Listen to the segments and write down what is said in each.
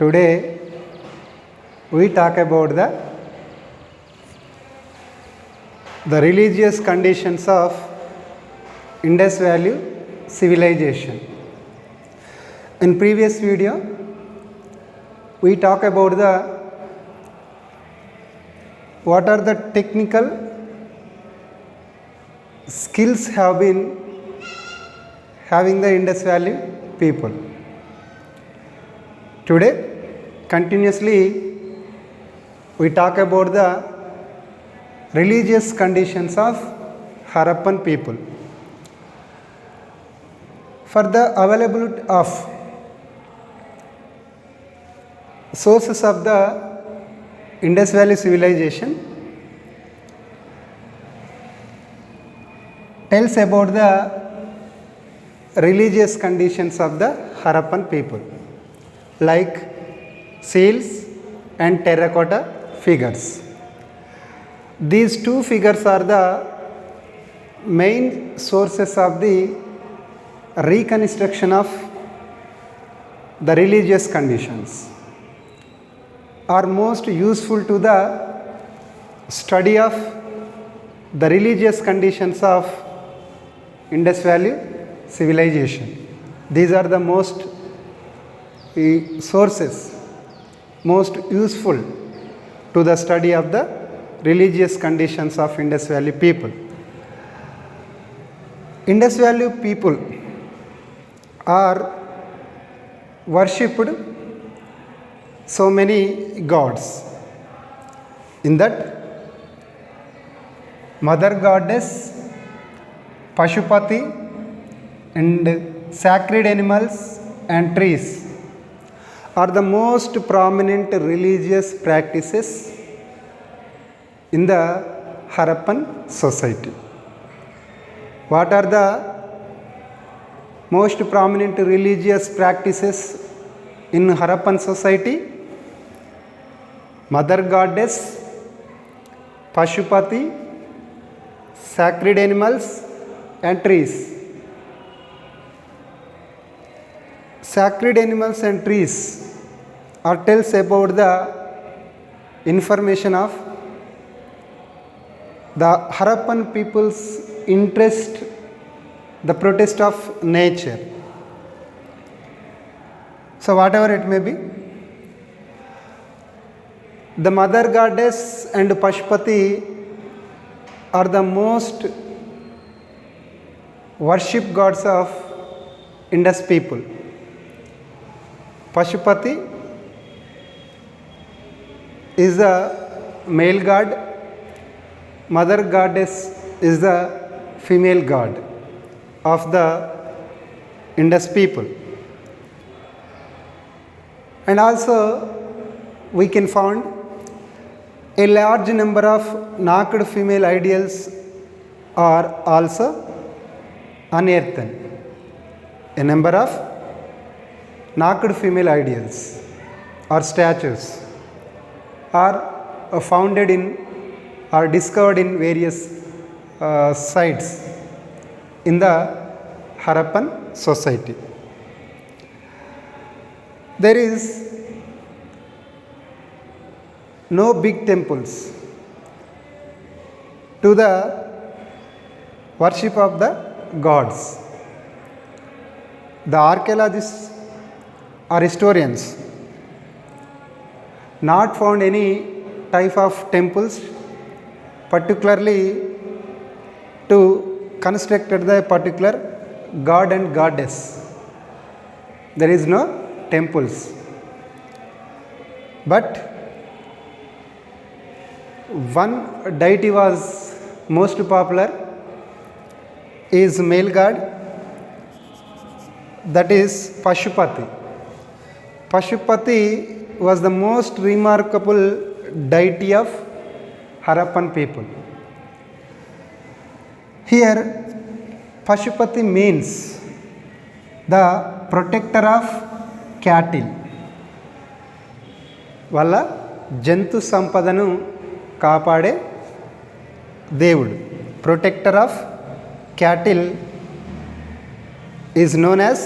Today we talk about the religious conditions of Indus Valley civilization. In previous video we talk about what are the technical skills have been having the Indus Valley people. Today continuously we talk about the religious conditions of Harappan people. For the availability of sources of the Indus Valley civilization tells about the religious conditions of the Harappan people, like seals and terracotta figures. These two figures are the main sources of the reconstruction of the religious conditions, are most useful to the study of the religious conditions of Indus Valley civilization. These are the most sources most useful to the study of the religious conditions of Indus Valley people. Indus Valley people are worshipped so many gods. In that, mother goddess, Pashupati, and sacred animals and trees are the most prominent religious practices in the Harappan society. What are the most prominent religious practices in Harappan society? Mother goddess, Pashupati, sacred animals and trees. Sacred animals and trees tells about the information of the Harappan people's interest, the protest of nature. So whatever it may be, the mother goddess and Pashupati are the most worship gods of Indus people. Pashupati is the male god, mother goddess is the female god of the Indus people. And also we can find a large number of naked female idols are also unearthed. A number of naked female idols or statues are founded in or discovered in various sites in the Harappan society. There is no big temples to the worship of the gods. The archaeologists or historians not found any type of temples particularly to construct the particular god and goddess. There is no temples, but one deity was most popular, is male god, that is Pashupati. Pashupati was the most remarkable deity of Harappan people. Here Pashupati means the protector of cattle. వల్ల జంతు సంపదను కాపాడే దేవుడు. Protector of cattle is known as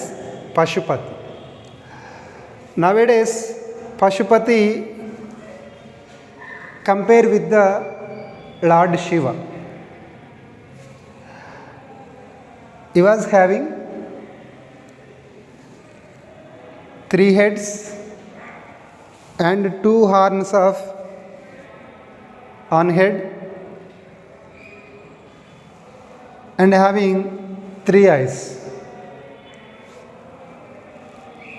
Pashupati. Nowadays Pashupati compare with the Lord Shiva. He was having 3 heads and 2 horns of on head and having 3 eyes.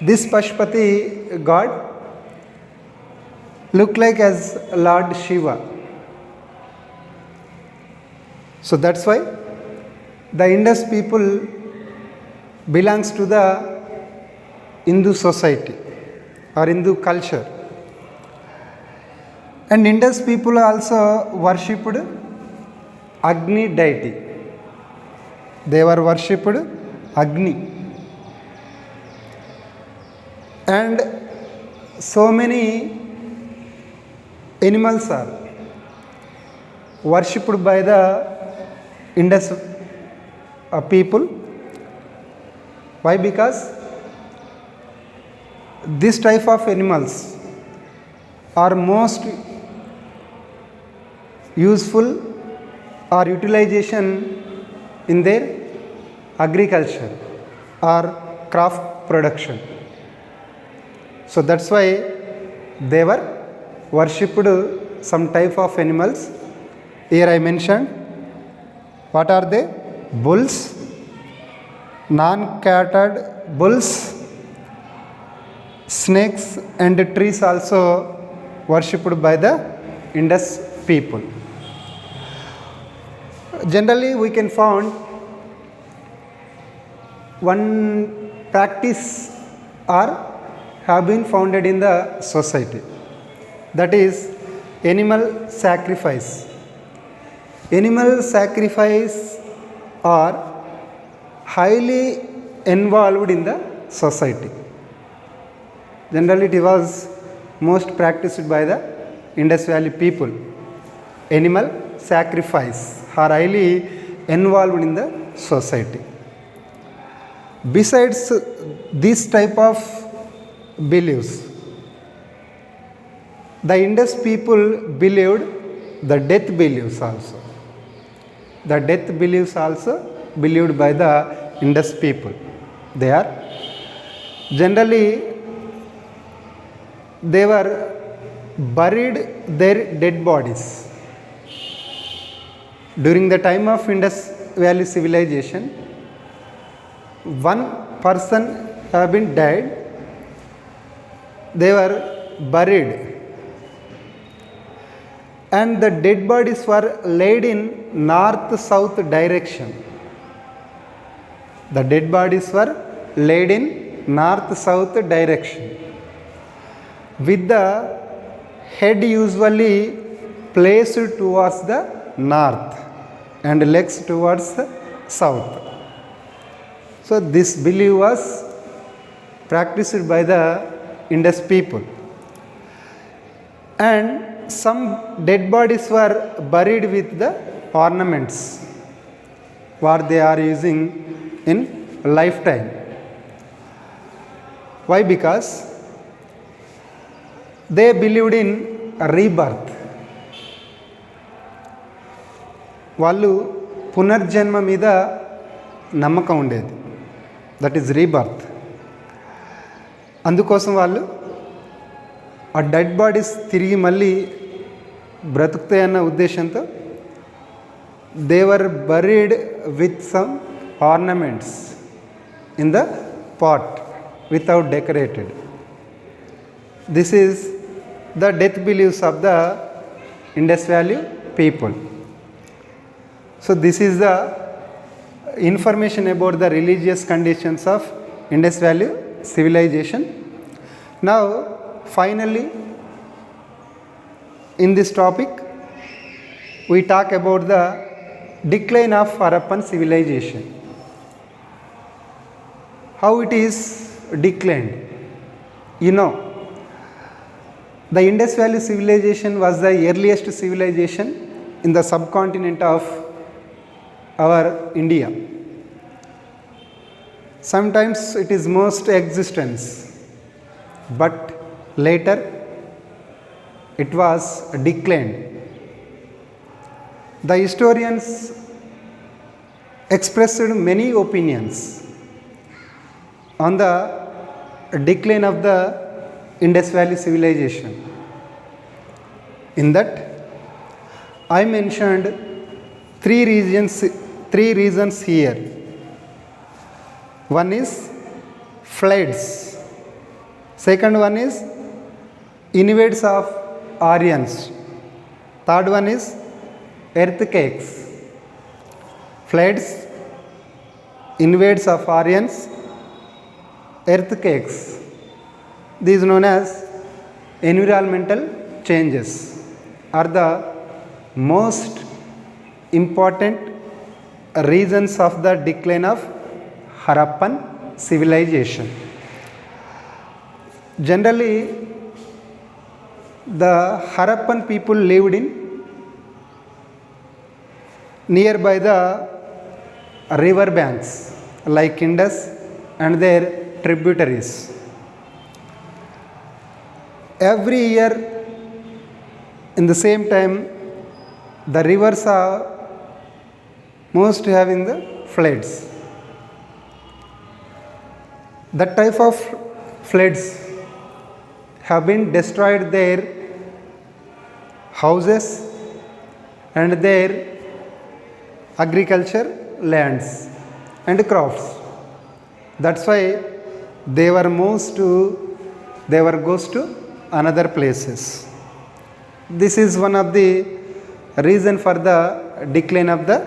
This Pashupati god looked like as Lord Shiva. So that's why the Indus people belongs to the Hindu society or Hindu culture. And Indus people also worshipped Agni deity. They were worshipped Agni. And so many animals are worshipped by the Indus people. Why? Because this type of animals are most useful or utilization in their agriculture or craft production. So that's why they were worshipped some type of animals. Here I mentioned, what are they? Bulls, non-catted bulls, snakes and trees also worshipped by the Indus people. Generally we can find one practice or have been founded in the society, that is animal sacrifice. Animal sacrifice are highly involved in the society. Generally it was most practiced by the Indus Valley people. Animal sacrifice are highly involved in the society. Besides this type of beliefs, the Indus people believed the death beliefs also. The death beliefs also believed by the Indus people. They are generally they were buried their dead bodies. During the time of Indus Valley civilization, one person have been died, they were buried, and the dead bodies were laid in north-south direction. The dead bodies were laid in north-south direction, with the head usually placed towards the north and legs towards the south. So this belief was practiced by the Indus people. And some dead bodies were buried with the ornaments what they are using in lifetime. Why? Because they believed in rebirth. వాళ్ళు పునర్జన్మ మీద నమ్మకం ఉండేది, that is rebirth. అందుకోసం వాళ్ళు ఆ dead bodies తిరిగి మళ్ళీ బ్రతుకుతాయన్న ఉద్దేశంతో they were buried with some ornaments in the pot without decorated. This is the death beliefs of the Indus Valley people. So this is the information about the religious conditions of Indus Valley civilization. Now finally in this topic we talk about the decline of Harappan civilization. How it is declined? You know, the Indus Valley civilization was the earliest civilization in the subcontinent of our India. Sometimes it is most existence, but Later, it was declined. The historians expressed many opinions on the decline of the Indus Valley civilization. In that, I mentioned three reasons here. One is floods. Second one is invades of Aryans. Third one is earthquakes. Floods, invades of Aryans, earthquakes. These known as environmental changes are the most important reasons of the decline of Harappan civilization. Generally, the Harappan people lived in nearby the river banks like Indus and their tributaries. Every year, in the same time, the rivers are most having the floods. That type of floods have been destroyed their houses and their agriculture lands and crops. That's why they were goes to another places. This is one of the reason for the decline of the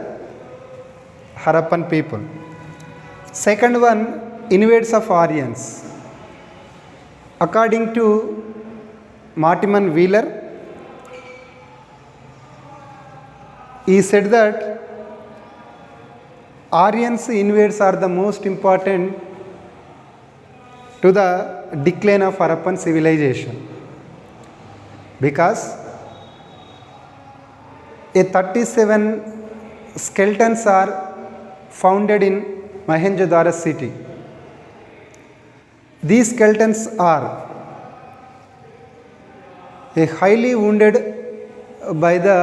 Harappan people. Second one, invades of Aryans. According to Mortimer Wheeler, he said that Aryans invades are the most important to the decline of Harappan civilization, because a 37 skeletons are found in Mohenjo-daro city. These skeletons are a highly wounded by the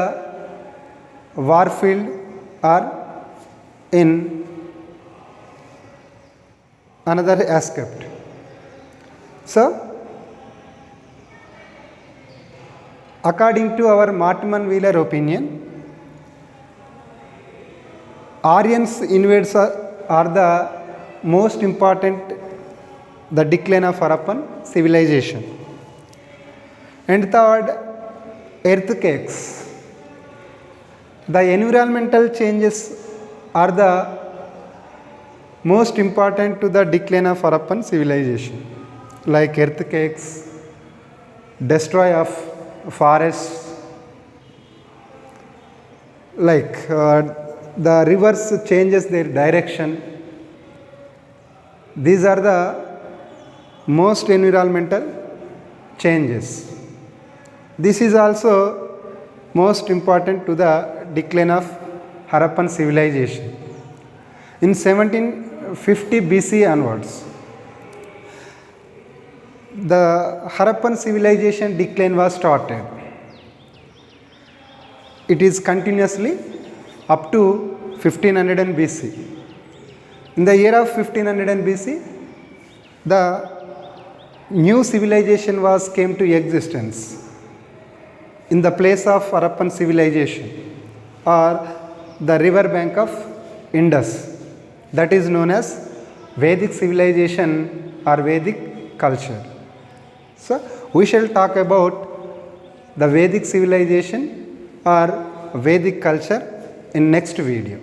warfield or in another aspect. So, according to our Mortimer Wheeler opinion, Aryans invades are the most important the decline of Harappan civilization. And third, earthquakes. The environmental changes are the most important to the decline of Harappan civilization, like earthquakes, destroy of forests, like the rivers changes their direction. These are the most environmental changes. This is also most important to the decline of Harappan civilization. In 1750 BC onwards, the Harappan civilization decline was started. It is continuously up to 1500 BC. In the year of 1500 BC, the new civilization came to existence in the place of Harappan civilization, or the river bank of Indus. That is known as Vedic civilization or Vedic culture. So, we shall talk about the Vedic civilization or Vedic culture in next video.